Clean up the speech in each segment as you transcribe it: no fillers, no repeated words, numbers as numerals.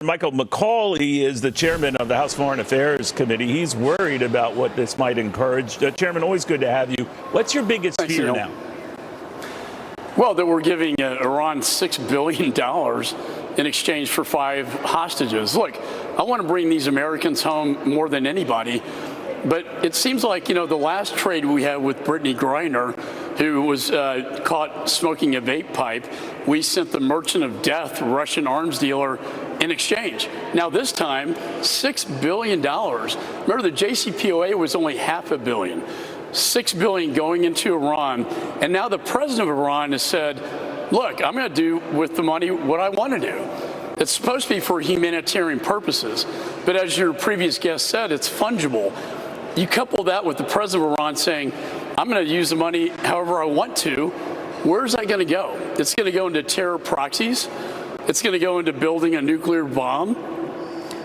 Michael McCaul, he is the chairman of the House Foreign Affairs Committee. He's worried about what this might encourage. Chairman, always good to have you. What's your biggest fear now? Well, that we're giving Iran $6 billion in exchange for 5 hostages. Look, I want to bring these Americans home more than anybody. But it seems like, the last trade we had with Brittany Griner, who was caught smoking a vape pipe, we sent the merchant of death, Russian arms dealer, in exchange. Now this time, $6 billion. Remember, the JCPOA was only $500 million. $6 billion going into Iran. And now the president of Iran has said, look, I'm going to do with the money what I want to do. It's supposed to be for humanitarian purposes. But as your previous guest said, it's fungible. You couple that with the president of Iran saying, I'm going to use the money however I want to. Where's that going to go? It's going to go into terror proxies. It's going to go into building a nuclear bomb.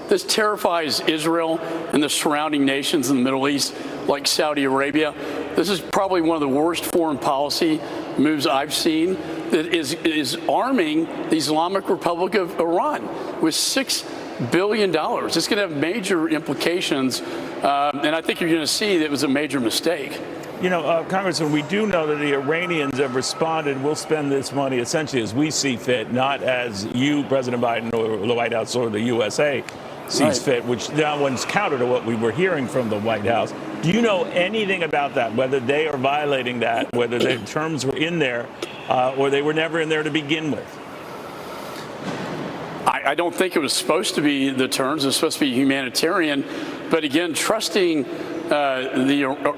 This terrifies Israel and the surrounding nations in the Middle East, like Saudi Arabia. This is probably one of the worst foreign policy moves I've seen that is arming the Islamic Republic of Iran with $6 billion. It's going to have major implications, and I think you're going to see that it was a major mistake. Congressman, we do know that the Iranians have responded, we'll spend this money essentially as we see fit, not as you, President Biden, or the White House or the USA sees fit, which now one's counter to what we were hearing from the White House. Do you know anything about that, whether they are violating that, whether the terms were in there or they were never in there to begin with? I don't think it was supposed to be the terms. It was supposed to be humanitarian. But again, trusting Iran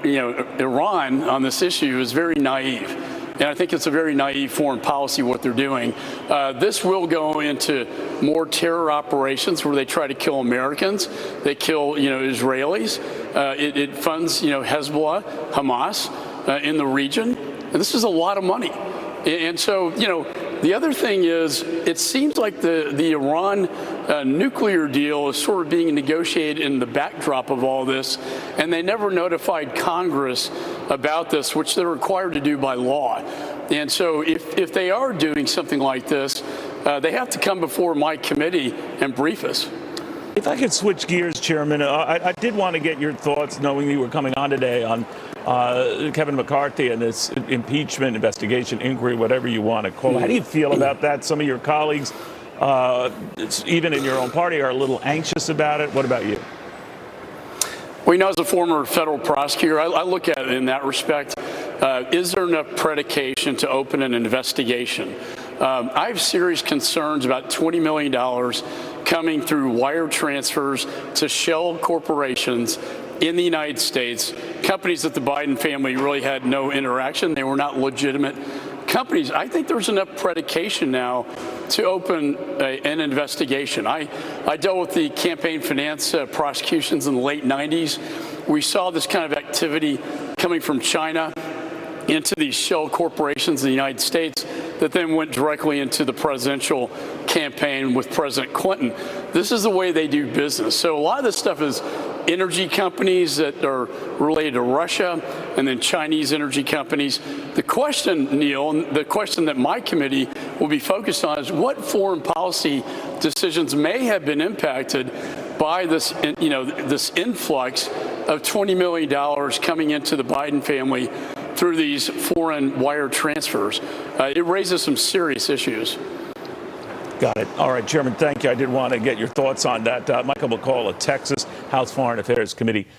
on this issue is very naive. And I think it's a very naive foreign policy what they're doing. This will go into more terror operations where they try to kill Americans. They kill, Israelis. It funds, Hezbollah, Hamas in the region. And this is a lot of money. And so, the other thing is, it seems like the Iran nuclear deal is sort of being negotiated in the backdrop of all this, and they never notified Congress about this, which they're required to do by law. And so if they are doing something like this, they have to come before my committee and brief us. If I could switch gears, Chairman, I did want to get your thoughts, knowing you were coming on today, on Kevin McCarthy and this impeachment investigation, inquiry, whatever you want to call it. How do you feel about that? Some of your colleagues, even in your own party, are a little anxious about it. What about you? Well, as a former federal prosecutor, I look at it in that respect. Is there enough predication to open an investigation? I have serious concerns about $20 million coming through wire transfers to shell corporations in the United States, companies that the Biden family really had no interaction. They were not legitimate companies. I think there's enough predication now to open an investigation. I dealt with the campaign finance prosecutions in the late 90s. We saw this kind of activity coming from China into these shell corporations in the United States that then went directly into the presidential campaign with President Clinton. This is the way they do business. So a lot of this stuff is energy companies that are related to Russia and then Chinese energy companies. The question, Neil, and the question that my committee will be focused on is what foreign policy decisions may have been impacted by this, this influx of $20 million coming into the Biden family through these foreign wire transfers. It raises some serious issues. Got it. All right, Chairman, thank you. I did want to get your thoughts on that. Michael McCaul of Texas, House Foreign Affairs Committee.